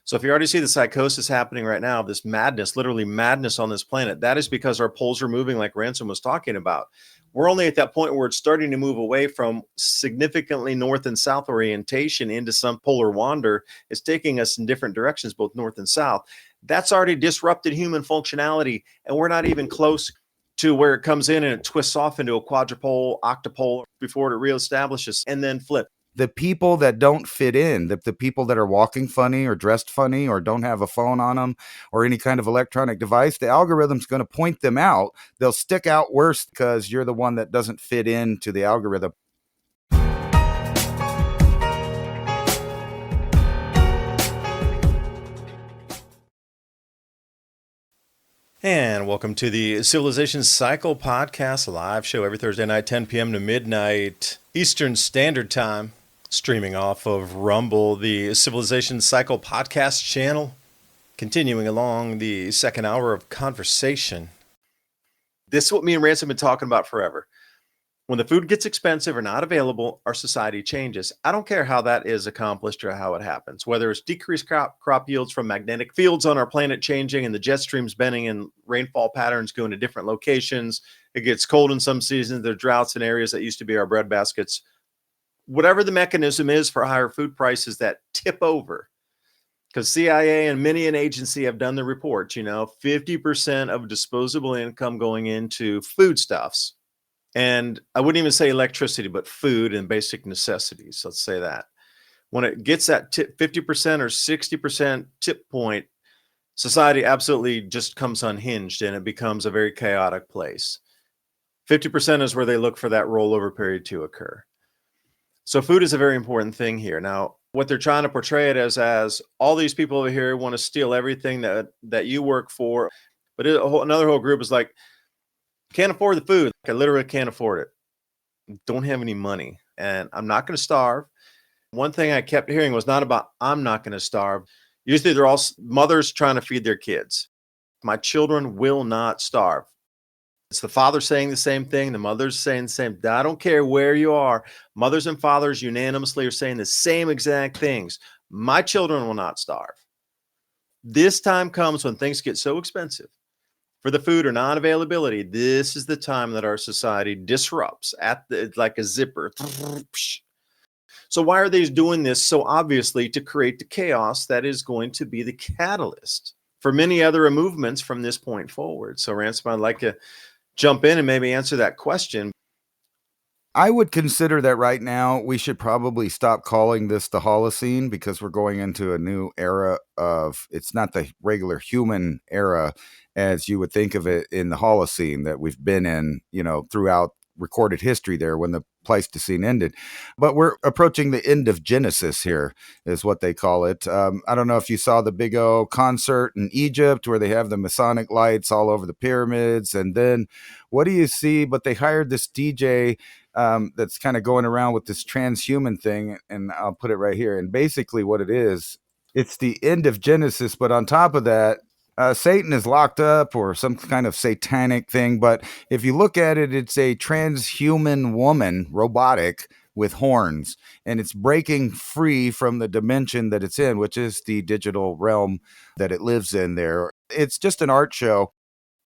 So if you already see the psychosis happening right now, this madness, literally madness on this planet, that is because our poles are moving like Ransom was talking about. We're only at that point where it's starting to move away from significantly north and south orientation into some polar wander. It's taking us in different directions, both north and south. That's already disrupted human functionality, and we're not even close to where it comes in and it twists off into a quadrupole, octopole before it reestablishes and then flip. The people that don't fit in, the people that are walking funny or dressed funny or don't have a phone on them or any kind of electronic device, the algorithm's going to point them out. They'll stick out worse because you're the one that doesn't fit into the algorithm. And welcome to the Civilization Cycle Podcast, a live show every Thursday night, 10 p.m. to midnight Eastern Standard Time, streaming off of Rumble, the Civilization Cycle Podcast channel, continuing along the second hour of conversation. This is what me and Ransom have been talking about forever. When the food gets expensive or not available, our society changes. I don't care how that is accomplished or how it happens, whether it's decreased crop yields from magnetic fields on our planet changing and the jet streams bending and rainfall patterns going to different locations. It gets cold in some seasons. There are droughts in areas that used to be our bread baskets. Whatever the mechanism is for higher food prices that tip over, because CIA and many an agency have done the reports, 50% of disposable income going into foodstuffs. And I wouldn't even say electricity, but food and basic necessities. Let's say that. When it gets that 50% or 60% tip point, society absolutely just comes unhinged and it becomes a very chaotic place. 50% is where they look for that rollover period to occur. So food is a very important thing here. Now, what they're trying to portray it as all these people over here want to steal everything that you work for. But another whole group is like, can't afford the food. I literally can't afford it. Don't have any money. And I'm not going to starve. One thing I kept hearing was not about, I'm not going to starve. Usually they're all mothers trying to feed their kids. My children will not starve. It's the father saying the same thing. The mother's saying the same. I don't care where you are. Mothers and fathers unanimously are saying the same exact things. My children will not starve. This time comes when things get so expensive for the food or non-availability. This is the time that our society disrupts like a zipper. So why are they doing this so obviously? To create the chaos that is going to be the catalyst for many other movements from this point forward. So Ransom, I'd like to jump in and maybe answer that question. I would consider that right now we should probably stop calling this the Holocene, because we're going into a new era of, it's not the regular human era as you would think of it in the Holocene that we've been in, throughout recorded history there when the Pleistocene ended. But we're approaching the end of Genesis here, is what they call it. I don't know if you saw the big O concert in Egypt where they have the Masonic lights all over the pyramids. And then what do you see? But they hired this DJ that's kind of going around with this transhuman thing. And I'll put it right here. And basically what it is, it's the end of Genesis. But on top of that, Satan is locked up or some kind of satanic thing. But if you look at it, it's a transhuman woman, robotic, with horns. And it's breaking free from the dimension that it's in, which is the digital realm that it lives in there. It's just an art show.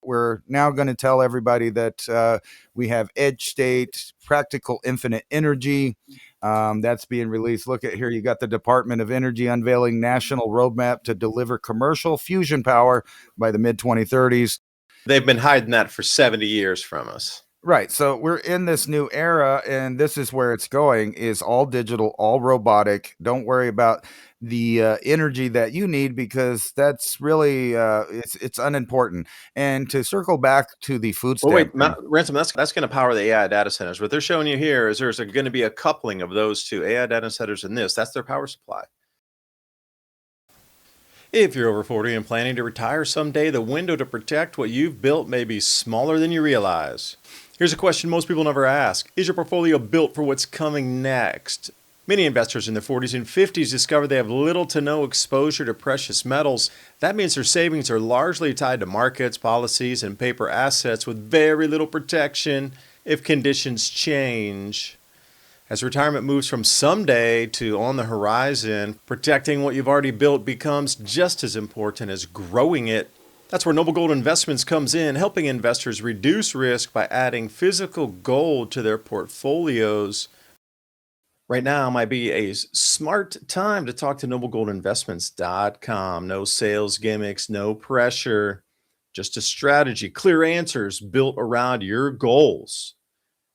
We're now going to tell everybody that we have edge state, practical infinite energy. That's being released. Look at here. You got the Department of Energy unveiling national roadmap to deliver commercial fusion power by the mid-2030s. They've been hiding that for 70 years from us. Right. So we're in this new era, and this is where it's going, is all digital, all robotic. Don't worry about the energy that you need, because that's really it's unimportant. And to circle back to the food stamp. Ransom, that's going to power the AI data centers. What they're showing you here is there's going to be a coupling of those two, AI data centers and this. That's their power supply. If you're over 40 and planning to retire someday, the window to protect what you've built may be smaller than you realize. Here's a question most people never ask. Is your portfolio built for what's coming next? Many investors in their 40s and 50s discover they have little to no exposure to precious metals. That means their savings are largely tied to markets, policies, and paper assets with very little protection if conditions change. As retirement moves from someday to on the horizon, protecting what you've already built becomes just as important as growing it. That's where Noble Gold Investments comes in, helping investors reduce risk by adding physical gold to their portfolios. Right now might be a smart time to talk to noblegoldinvestments.com. No sales gimmicks, no pressure, just a strategy, clear answers built around your goals.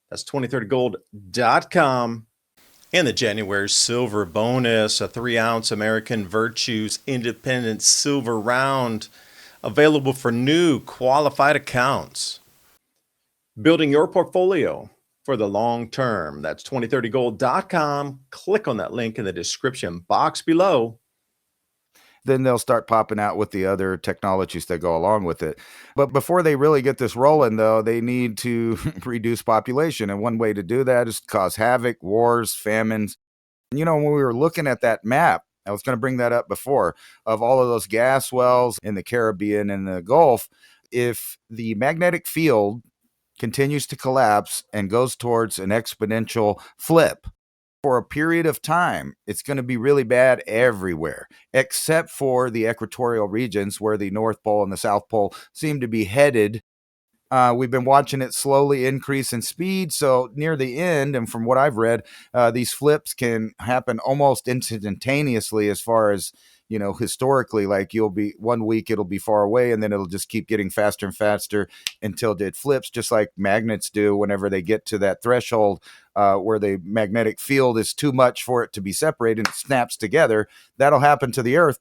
That's 2030gold.com. And the January silver bonus, a 3-ounce American Virtues Independent Silver Round, available for new qualified accounts. Building your portfolio for the long term. That's 2030gold.com. Click on that link in the description box below. Then they'll start popping out with the other technologies that go along with it. But before they really get this rolling, though, they need to reduce population. And one way to do that is cause havoc, wars, famines. You know, when we were looking at that map, I was going to bring that up before, of all of those gas wells in the Caribbean and the Gulf. If the magnetic field continues to collapse and goes towards an exponential flip, for a period of time, it's going to be really bad everywhere, except for the equatorial regions where the North Pole and the South Pole seem to be headed. We've been watching it slowly increase in speed. So near the end, and from what I've read, these flips can happen almost instantaneously as far as, you know, historically, like you'll be 1 week, it'll be far away, and then it'll just keep getting faster and faster until it flips, just like magnets do whenever they get to that threshold where the magnetic field is too much for it to be separated and it snaps together. That'll happen to the Earth.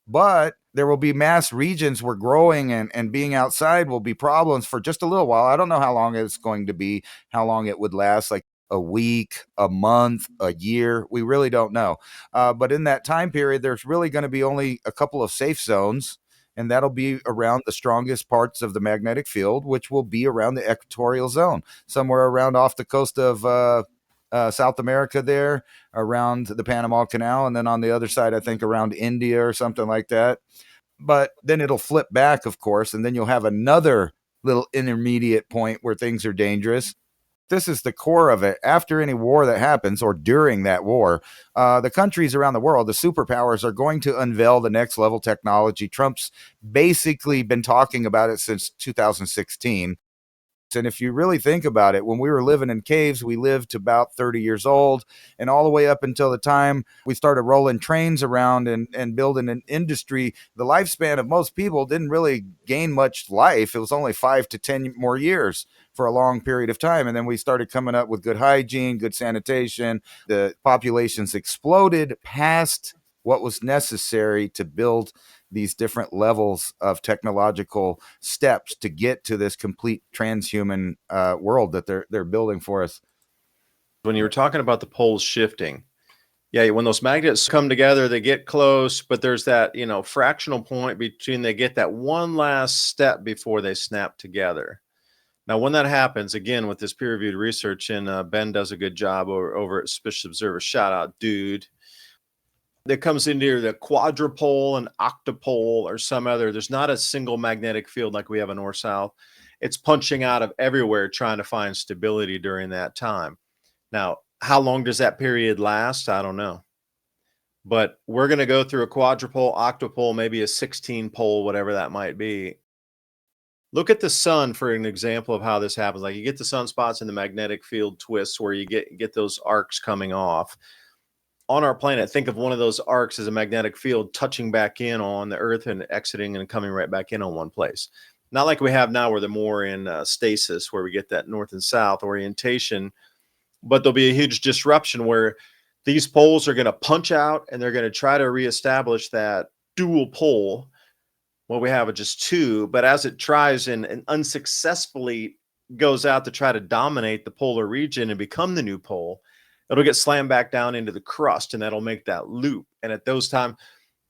But there will be mass regions where growing and being outside will be problems for just a little while. I don't know how long it's going to be, how long it would last, like a week, a month, a year. We really don't know. But in that time period, there's really going to be only a couple of safe zones, and that'll be around the strongest parts of the magnetic field, which will be around the equatorial zone, somewhere around off the coast of South America there, around the Panama Canal, and then on the other side, I think around India or something like that. But then it'll flip back, of course, and then you'll have another little intermediate point where things are dangerous. This is the core of it. After any war that happens or during that war, the countries around the world, the superpowers, are going to unveil the next level technology. Trump's basically been talking about it since 2016. And if you really think about it, when we were living in caves, we lived to about 30 years old, and all the way up until the time we started rolling trains around and building an industry, the lifespan of most people didn't really gain much life. It was only 5 to 10 more years for a long period of time. And then we started coming up with good hygiene, good sanitation. The populations exploded past what was necessary to build these different levels of technological steps to get to this complete transhuman world that they're building for us. When you were talking about the poles shifting, yeah, when those magnets come together, they get close, but there's that, fractional point between they get that one last step before they snap together. Now, when that happens, again, with this peer-reviewed research, and Ben does a good job over at Suspicious Observer, shout out, dude. That comes into the quadrupole and octopole or some other. There's not a single magnetic field like we have in north-south. It's punching out of everywhere trying to find stability during that time. Now, how long does that period last? I don't know. But we're going to go through a quadrupole, octopole, maybe a 16-pole, whatever that might be. Look at the sun for an example of how this happens. Like you get the sunspots in the magnetic field twists where you get those arcs coming off. On our planet, think of one of those arcs as a magnetic field touching back in on the Earth and exiting and coming right back in on one place. Not like we have now where they're more in stasis, where we get that north and south orientation, but there'll be a huge disruption where these poles are going to punch out and they're going to try to reestablish that dual pole. Well, we have just two, but as it tries and unsuccessfully goes out to try to dominate the polar region and become the new pole, it'll get slammed back down into the crust, and that'll make that loop. And at those times,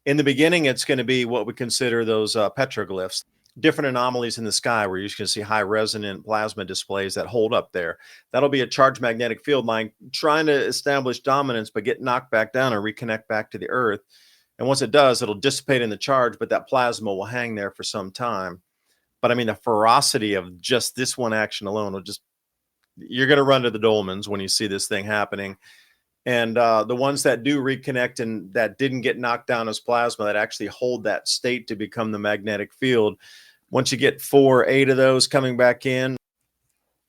in the beginning, it's going to be what we consider those petroglyphs, different anomalies in the sky where you're going to see high resonant plasma displays that hold up there. That'll be a charged magnetic field line trying to establish dominance, but get knocked back down or reconnect back to the Earth. And once it does, it'll dissipate in the charge, but that plasma will hang there for some time. But I mean, the ferocity of just this one action alone will just you're going to run to the dolmens when you see this thing happening. And the ones that do reconnect and that didn't get knocked down as plasma, that actually hold that state to become the magnetic field, once you get 4, 8 of those coming back in,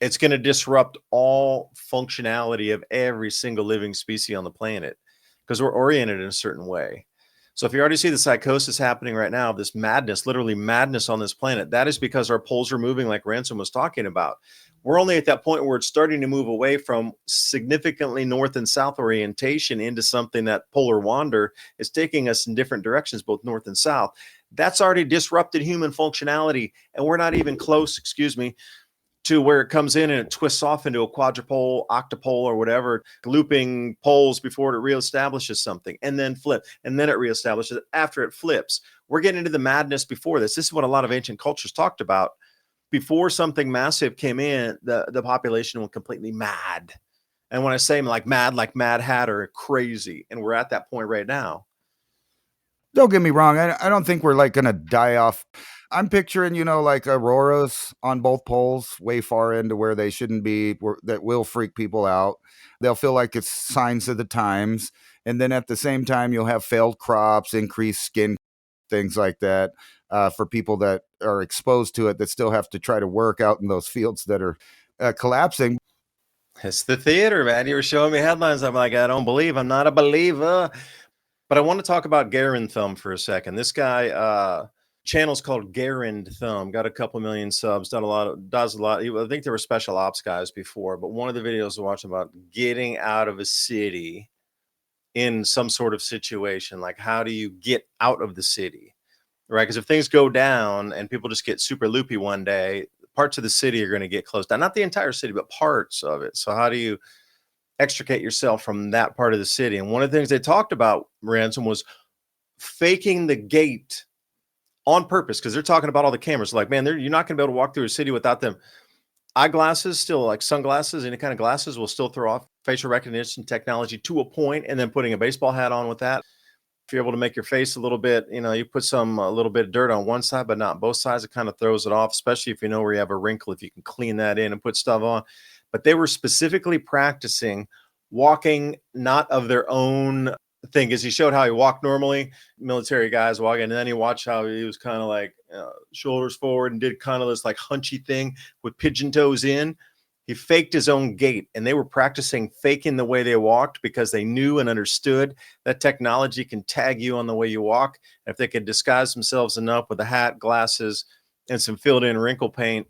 it's going to disrupt all functionality of every single living species on the planet because we're oriented in a certain way. So if you already see the psychosis happening right now, this madness, literally madness on this planet, that is because our poles are moving like Ransom was talking about. We're only at that point where it's starting to move away from significantly north and south orientation into something that polar wander is taking us in different directions, both north and south. That's already disrupted human functionality. And we're not even close, excuse me, to where it comes in and it twists off into a quadrupole, octopole, or whatever, looping poles before it reestablishes something and then flip. And then it reestablishes it after it flips. We're getting into the madness before this. This is what a lot of ancient cultures talked about. Before something massive came in, the population went completely mad. And when I say like Mad Hatter, crazy. And we're at that point right now. Don't get me wrong. I don't think we're like going to die off. I'm picturing, like auroras on both poles, way far into where they shouldn't be, that will freak people out. They'll feel like it's signs of the times. And then at the same time, you'll have failed crops, increased skin, things like that, for people that are exposed to it that still have to try to work out in those fields that are collapsing. It's the theater, man. You were showing me headlines. I'm like, I don't believe. I'm not a believer. But I want to talk about Garen Thumb for a second. This guy, channel's called Garen Thumb, got a couple million subs, does a lot. I think there were special ops guys before, but one of the videos I watched about getting out of a city in some sort of situation, like how do you get out of the city, right? Because if things go down and people just get super loopy one day, parts of the city are going to get closed down. Not the entire city, but parts of it. So how do you extricate yourself from that part of the city? And one of the things they talked about, Ransom, was faking the gate on purpose, because they're talking about all the cameras. Like, man, you're not going to be able to walk through a city without them. Eyeglasses, still like sunglasses, any kind of glasses will still throw off facial recognition technology to a point, and then putting a baseball hat on with that. If you're able to make your face a little bit, you put a little bit of dirt on one side, but not both sides, it kind of throws it off, especially if you know where you have a wrinkle, if you can clean that in and put stuff on. But they were specifically practicing walking not of their own thing, because he showed how he walked normally, military guys walking, and then he watched how he was kind of like shoulders forward and did kind of this like hunchy thing with pigeon toes in. He faked his own gait, and they were practicing faking the way they walked because they knew and understood that technology can tag you on the way you walk. And if they could disguise themselves enough with a hat, glasses, and some filled in wrinkle paint,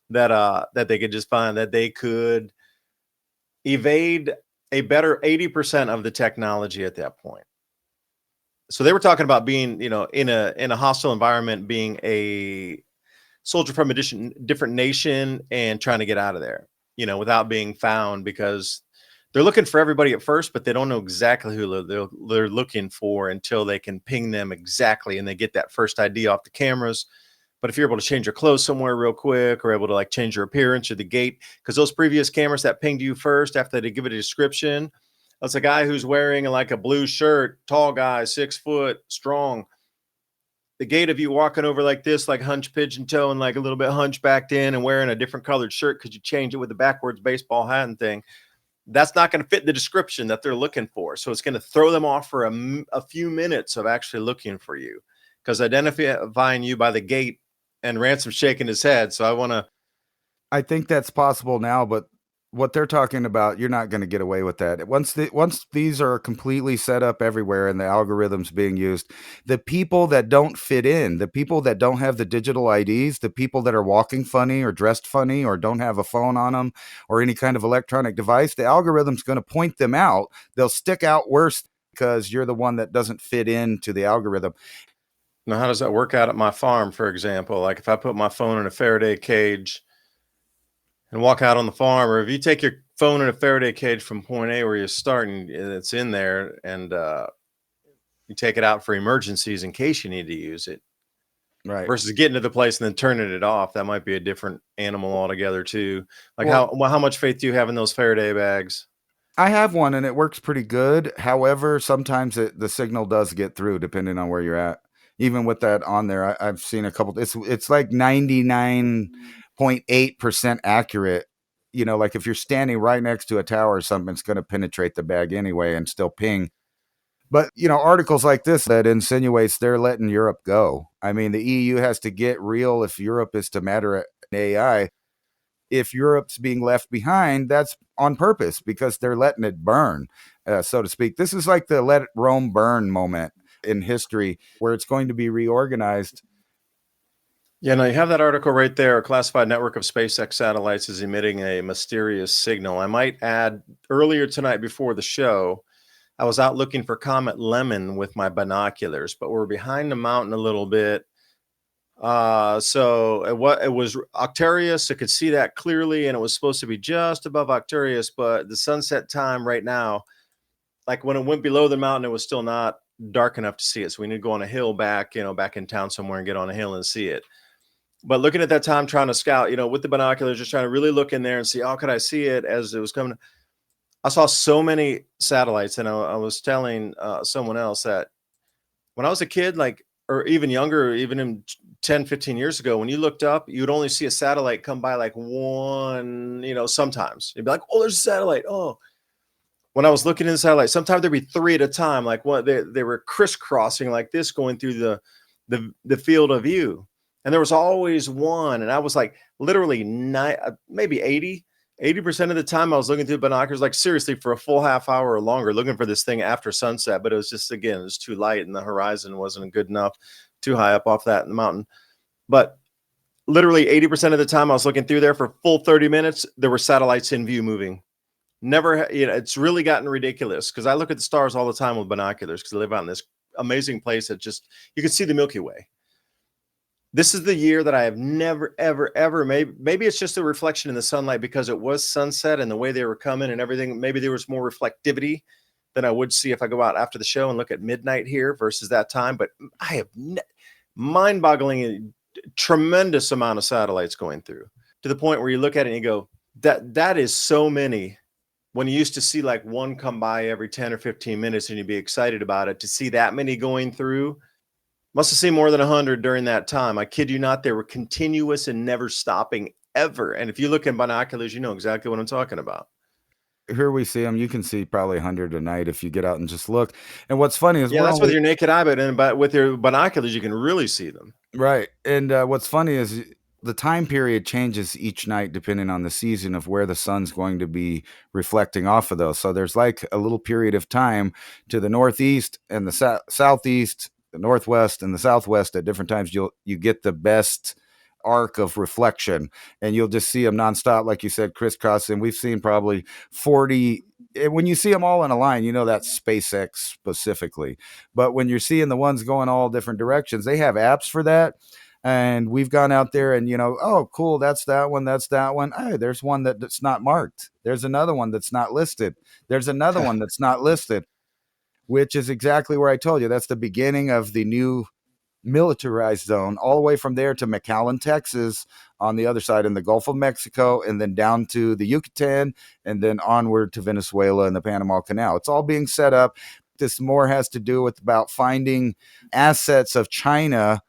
that they could just find that they could evade a better 80% of the technology at that point. So they were talking about being, in a hostile environment, being a soldier from a different nation and trying to get out of there, without being found, because they're looking for everybody at first, but they don't know exactly who they're looking for until they can ping them exactly, and they get that first ID off the cameras. But if you're able to change your clothes somewhere real quick, or able to like change your appearance or the gait, because those previous cameras that pinged you first after they give it a description, that's a guy who's wearing like a blue shirt, tall guy, 6 foot, strong. The gait of you walking over like this, like hunch pigeon toe and like a little bit hunchbacked in and wearing a different colored shirt because you change it with the backwards baseball hat and thing, that's not going to fit the description that they're looking for. So it's going to throw them off for a few minutes of actually looking for you, because identifying you by the gait. And Ransom shaking his head. So I think that's possible now, but what they're talking about, you're not going to get away with that. Once these are completely set up everywhere and the algorithms being used, the people that don't fit in, the people that don't have the digital IDs, the people that are walking funny or dressed funny or don't have a phone on them or any kind of electronic device, the algorithm's going to point them out. They'll stick out worse because you're the one that doesn't fit into the algorithm. Now, how does that work out at my farm, for example? Like if I put my phone in a Faraday cage and walk out on the farm, or if you take your phone in a Faraday cage from point A where you're starting, it's in there, and you take it out for emergencies in case you need to use it. Right. Versus getting to the place and then turning it off. That might be a different animal altogether too. Like Well, how much faith do you have in those Faraday bags? I have one and it works pretty good. However, sometimes the signal does get through depending on where you're at. Even with that on there, I've seen a couple. It's like 99.8% accurate like if you're standing right next to a tower or something, it's going to penetrate the bag anyway and still ping. But, articles like this that insinuates they're letting Europe go. I mean, the EU has to get real if Europe is to matter at AI. If Europe's being left behind, that's on purpose because they're letting it burn, so to speak. This is like the let Rome burn moment in history where it's going to be reorganized. Yeah, now you have that article right there. A classified network of SpaceX satellites is emitting a mysterious signal. I might add, earlier tonight before the show, I was out looking for Comet Lemon with my binoculars, but we're behind the mountain a little bit. So it was Octarius. I could see that clearly, and it was supposed to be just above Octarius, but the sunset time right now, like when it went below the mountain, it was still not dark enough to see it. So we need to go on a hill back in town somewhere and get on a hill and see it. But looking at that time, trying to scout, with the binoculars, just trying to really look in there and see how could I see it as it was coming. I saw so many satellites, and I was telling someone else that when I was a kid, like, or even younger, even in 10, 15 years ago, when you looked up, you would only see a satellite come by like one, sometimes. You'd be like, oh, there's a satellite. Oh, when I was looking in the satellite, sometimes there'd be three at a time. Like what they were crisscrossing like this, going through the field of view. And there was always one. And I was like literally maybe 80% of the time I was looking through binoculars, like seriously for a full half hour or longer, looking for this thing after sunset. But it was just, again, it was too light and the horizon wasn't good enough, too high up off that in the mountain. But literally 80% of the time I was looking through there for full 30 minutes, there were satellites in view moving. Never, it's really gotten ridiculous because I look at the stars all the time with binoculars because I live out in this amazing place that just, you can see the Milky Way. This is the year that I have never, ever, ever, maybe it's just a reflection in the sunlight because it was sunset and the way they were coming and everything. Maybe there was more reflectivity than I would see if I go out after the show and look at midnight here versus that time. But I have mind-boggling, tremendous amount of satellites going through to the point where you look at it and you go, that is so many. When you used to see like one come by every 10 or 15 minutes and you'd be excited about it, to see that many going through, must have seen more than 100 during that time. I kid you not, they were continuous and never stopping ever. And if you look in binoculars, you know exactly what I'm talking about. Here we see them. You can see probably 100 a night if you get out and just look. And what's funny is Yeah, that's with your naked eye, but with your binoculars, you can really see them. Right. And what's funny is the time period changes each night depending on the season of where the sun's going to be reflecting off of those. So there's like a little period of time to the northeast and the southeast, the northwest and the southwest at different times. You get the best arc of reflection, and you'll just see them nonstop, like you said, crisscrossing. We've seen probably 40. When you see them all in a line, that's SpaceX specifically. But when you're seeing the ones going all different directions, they have apps for that. And we've gone out there and, oh, cool, that's that one, that's that one. Hey, there's one that's not marked. There's another one that's not listed. There's another one that's not listed, which is exactly where I told you. That's the beginning of the new militarized zone, all the way from there to McAllen, Texas, on the other side in the Gulf of Mexico, and then down to the Yucatan, and then onward to Venezuela and the Panama Canal. It's all being set up. This more has to do with about finding assets of China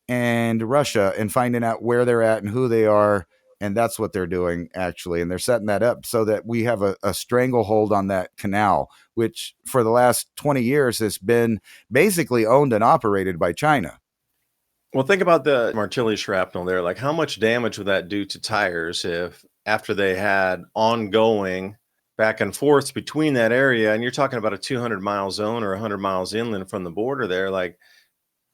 and Russia and finding out where they're at and who they are. And that's what they're doing, actually. And they're setting that up so that we have a stranglehold on that canal, which for the last 20 years has been basically owned and operated by China. Well, think about the artillery shrapnel there. Like, how much damage would that do to tires if after they had ongoing back and forth between that area, and you're talking about a 200-mile zone or 100 miles inland from the border there, like,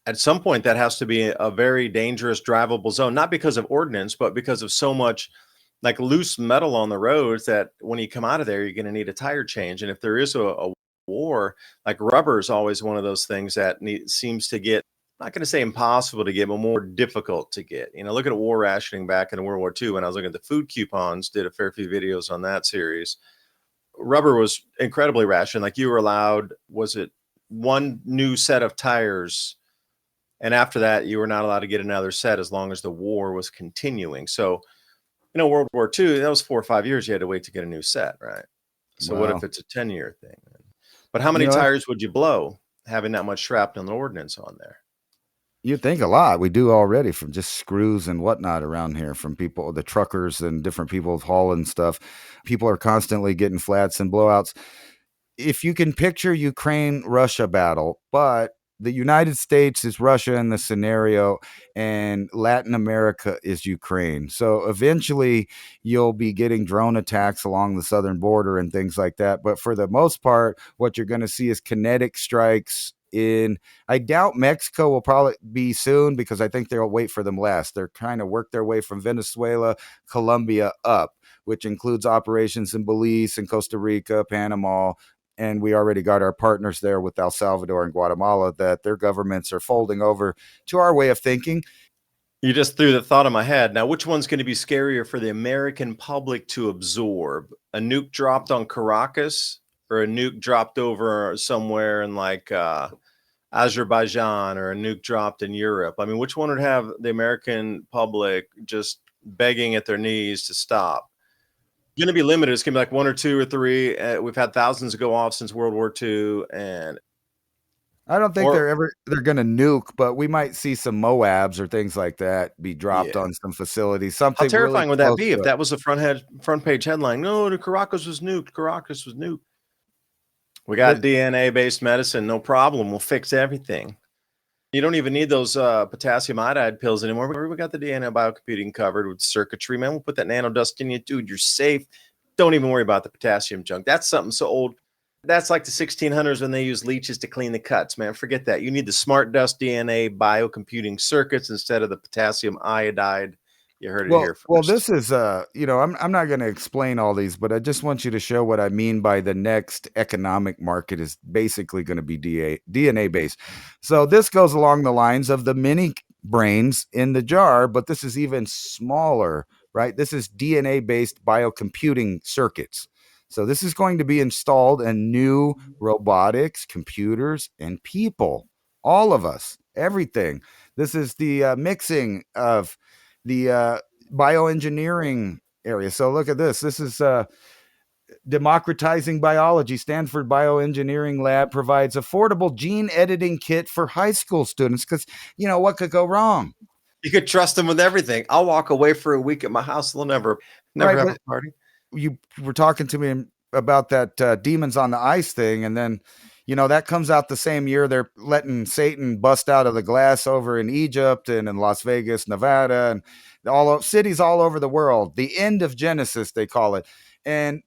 at some point that has to be a very dangerous drivable zone, not because of ordnance, but because of so much like loose metal on the roads that when you come out of there, you're going to need a tire change. And if there is a war, like rubber is always one of those things that seems to get, not going to say impossible to get, but more difficult to get. Look at war rationing back in World War II. When I was looking at the food coupons, did a fair few videos on that series. Rubber was incredibly rationed. Like you were allowed, was it one new set of tires? And after that, you were not allowed to get another set as long as the war was continuing. So, World War II, that was 4 or 5 years you had to wait to get a new set, right? So what if it's a 10-year thing? But how many tires would you blow having that much shrapnel and ordnance on there? You think a lot. We do already from just screws and whatnot around here from people, the truckers and different people hauling stuff. People are constantly getting flats and blowouts. If you can picture Ukraine Russia battle, but the United States is Russia in the scenario, and Latin America is Ukraine. So eventually you'll be getting drone attacks along the southern border and things like that. But for the most part, what you're going to see is kinetic strikes in. I doubt Mexico will probably be soon because I think they'll wait for them last. They're trying to work their way from Venezuela, Colombia up, which includes operations in Belize and Costa Rica, Panama, and we already got our partners there with El Salvador and Guatemala, that their governments are folding over to our way of thinking. You just threw the thought in my head. Now, which one's going to be scarier for the American public to absorb? A nuke dropped on Caracas or a nuke dropped over somewhere in like Azerbaijan, or a nuke dropped in Europe? I mean, which one would have the American public just begging at their knees to stop? Going to be limited. It's going to be like one or two or three. We've had thousands go off since World War II, and I don't think or they're going to nuke, but we might see some Moabs or things like that be dropped yeah. on some facilities, How something really terrifying would that close be to if it. that was a front page headline? No, the Caracas was nuked. Caracas was nuked. We got But DNA based medicine, no problem. We'll fix everything. You don't even need those potassium iodide pills anymore. We got the DNA biocomputing covered with circuitry, man. We'll put that nano dust in you, dude. You're safe. Don't even worry about the potassium junk. That's something so old. That's like the 1600s when they used leeches to clean the cuts, man. Forget that. You need the smart dust DNA biocomputing circuits instead of the potassium iodide. You heard it here well, first. this is I'm not going to explain all these, but I just want you to show what I mean by the next economic market is basically going to be DNA based. So this goes along the lines of the mini brains in the jar, but this is even smaller, right? This is DNA based biocomputing circuits. So this is going to be installed in new robotics, computers, and people. All of us, everything. This is the mixing of the bioengineering area. So look at this. This is democratizing biology. Stanford Bioengineering Lab provides affordable gene editing kit for high school students because, what could go wrong? You could trust them with everything. I'll walk away for a week at my house. They'll never Right. have But a party. you were talking to me about that Demons on the Ice thing. And then, that comes out the same year they're letting Satan bust out of the glass over in Egypt and in Las Vegas, Nevada, and cities all over the world. The end of Genesis, they call it. And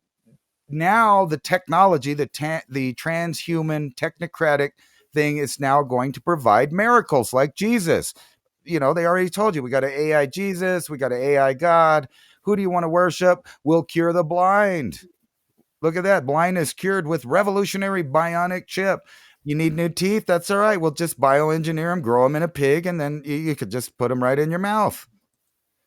now the technology, the transhuman technocratic thing is now going to provide miracles like Jesus. They already told you we got an AI Jesus, we got an AI God. Who do you want to worship? We'll cure the blind. Look at that. Blindness cured with revolutionary bionic chip. You need new teeth? That's all right. We'll just bioengineer them, grow them in a pig, and then you could just put them right in your mouth.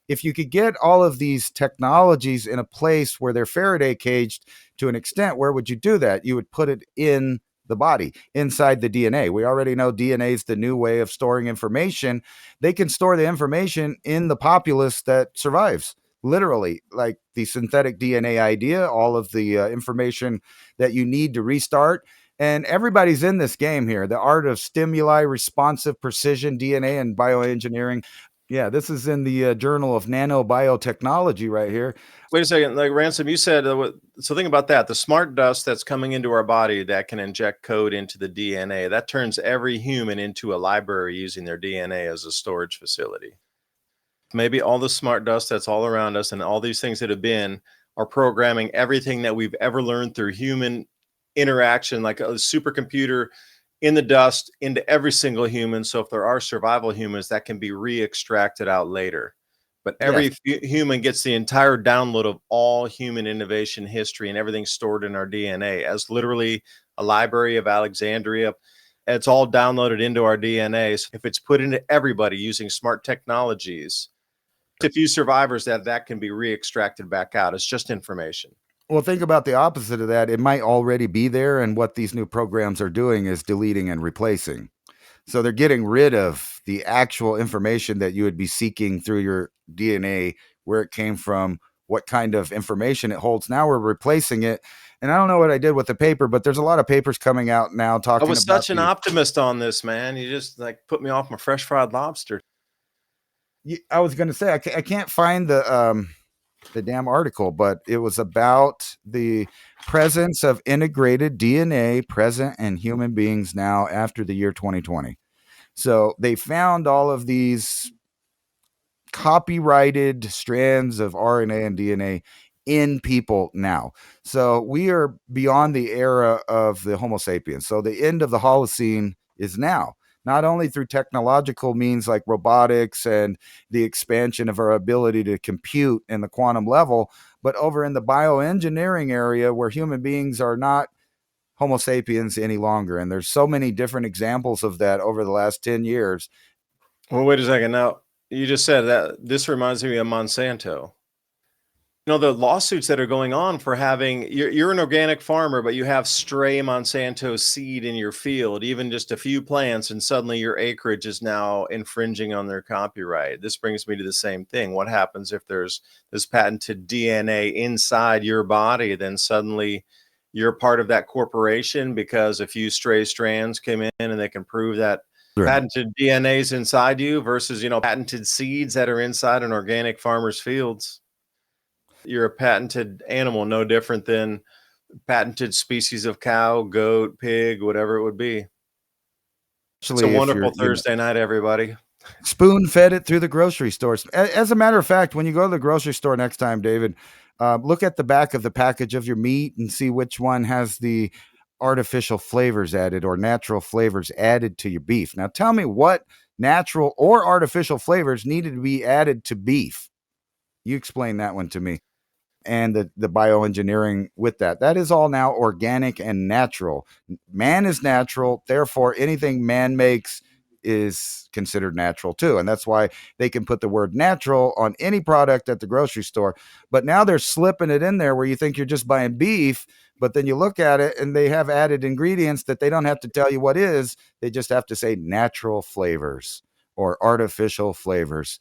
If you could get all of these technologies in a place where they're Faraday caged to an extent, where would you do that? You would put it in the body, inside the DNA. We already know DNA is the new way of storing information. They can store the information in the populace that survives. Literally, like the synthetic DNA idea, all of the information that you need to restart. And everybody's in this game here. The art of stimuli, responsive precision DNA, and bioengineering. Yeah, this is in the Journal of Nanobiotechnology right here. Wait a second, like Ransom, you said, so think about that. The smart dust that's coming into our body that can inject code into the DNA, that turns every human into a library using their DNA as a storage facility. Maybe all the smart dust that's all around us and all these things that have been are programming everything that we've ever learned through human interaction, like a supercomputer in the dust into every single human. So if there are survival humans, that can be re-extracted out later. But Yes. every human gets the entire download of all human innovation history and everything stored in our DNA as literally a library of Alexandria. It's all downloaded into our DNA. So if it's put into everybody using smart technologies, a few survivors that can be re-extracted back out. It's just information. Well, think about the opposite of that. It might already be there, and what these new programs are doing is deleting and replacing. So they're getting rid of the actual information that you would be seeking through your DNA, where it came from, what kind of information it holds. Now we're replacing it. And I don't know what I did with the paper, but there's a lot of papers coming out now I talking was about such an the. optimist on this, man. You just like put me off my fresh fried lobster. I was going to say I can't find the damn article, but it was about the presence of integrated DNA present in human beings now after the year 2020. So they found all of these copyrighted strands of RNA and DNA in people now. So we are beyond the era of the Homo sapiens. So the end of the Holocene is now, not only through technological means like robotics and the expansion of our ability to compute in the quantum level, but over in the bioengineering area where human beings are not Homo sapiens any longer. And there's so many different examples of that over the last 10 years. Well, wait a second. Now, you just said that this reminds me of Monsanto. You know, the lawsuits that are going on for having you're an organic farmer, but you have stray Monsanto seed in your field, even just a few plants, and suddenly your acreage is now infringing on their copyright. This brings me to the same thing. What happens if there's this patented DNA inside your body? Then suddenly you're part of that corporation because a few stray strands came in and they can prove that patented DNA's inside you versus, patented seeds that are inside an organic farmer's fields. You're a patented animal, no different than patented species of cow, goat, pig, whatever it would be. It's a Especially if you're, wonderful Thursday night, everybody. spoon fed it through the grocery stores. As a matter of fact, when you go to the grocery store next time, David, look at the back of the package of your meat and see which one has the artificial flavors added or natural flavors added to your beef. Now, tell me what natural or artificial flavors needed to be added to beef. You explain that one to me. And the bioengineering with that. That is all now organic and natural. Man is natural, therefore anything man makes is considered natural too. And that's why they can put the word natural on any product at the grocery store. But now they're slipping it in there where you think you're just buying beef, but then you look at it and they have added ingredients that they don't have to tell you what is. They just have to say natural flavors or artificial flavors.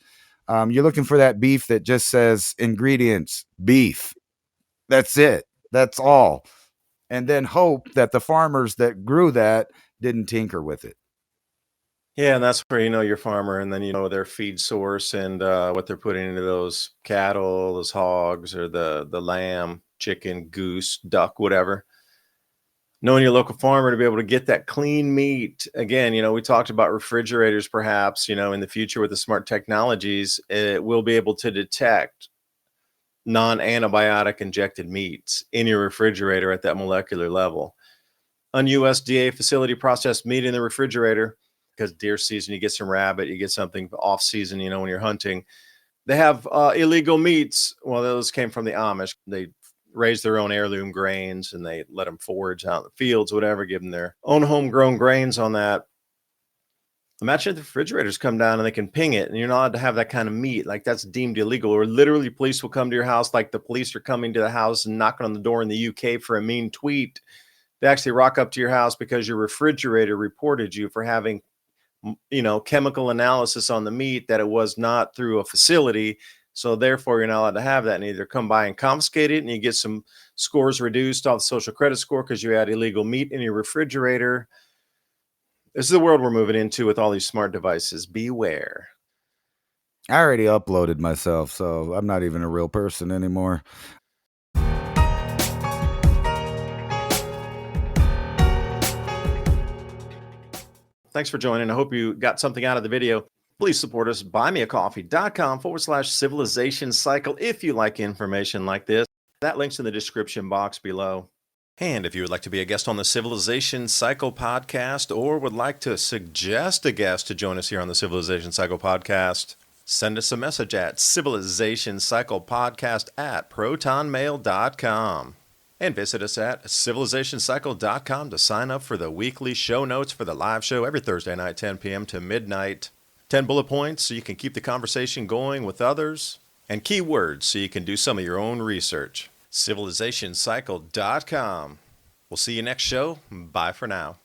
You're looking for that beef that just says ingredients, beef. That's it. That's all. And then hope that the farmers that grew that didn't tinker with it. Yeah, and that's where you know your farmer, and then you know their feed source and what they're putting into those cattle, those hogs, or the lamb, chicken, goose, duck, whatever. Knowing your local farmer to be able to get that clean meat. Again, we talked about refrigerators, perhaps, in the future with the smart technologies, it will be able to detect non-antibiotic injected meats in your refrigerator at that molecular level. Un-USDA facility processed meat in the refrigerator, because deer season, you get some rabbit, you get something off season, when you're hunting. They have illegal meats. Well, those came from the Amish. They raise their own heirloom grains and they let them forage out in the fields, whatever, give them their own homegrown grains on that. Imagine if the refrigerators come down and they can ping it and you're not allowed to have that kind of meat. Like, that's deemed illegal. Or literally police will come to your house, like the police are coming to the house and knocking on the door in the UK for a mean tweet. They actually rock up to your house because your refrigerator reported you for having chemical analysis on the meat, that it was not through a facility. So therefore, you're not allowed to have that, and either come by and confiscate it and you get some scores reduced off the social credit score because you had illegal meat in your refrigerator. This is the world we're moving into with all these smart devices. Beware. I already uploaded myself, so I'm not even a real person anymore. Thanks for joining. I hope you got something out of the video. Please support us. buymeacoffee.com/civilization cycle if you like information like this. That link's in the description box below. And if you would like to be a guest on the Civilization Cycle podcast, or would like to suggest a guest to join us here on the Civilization Cycle podcast, send us a message at civilizationcyclepodcast@protonmail.com. And visit us at civilizationcycle.com to sign up for the weekly show notes for the live show every Thursday night, 10 p.m. to midnight. 10 bullet points so you can keep the conversation going with others, and keywords so you can do some of your own research. civilizationcycle.com. We'll see you next show. Bye for now.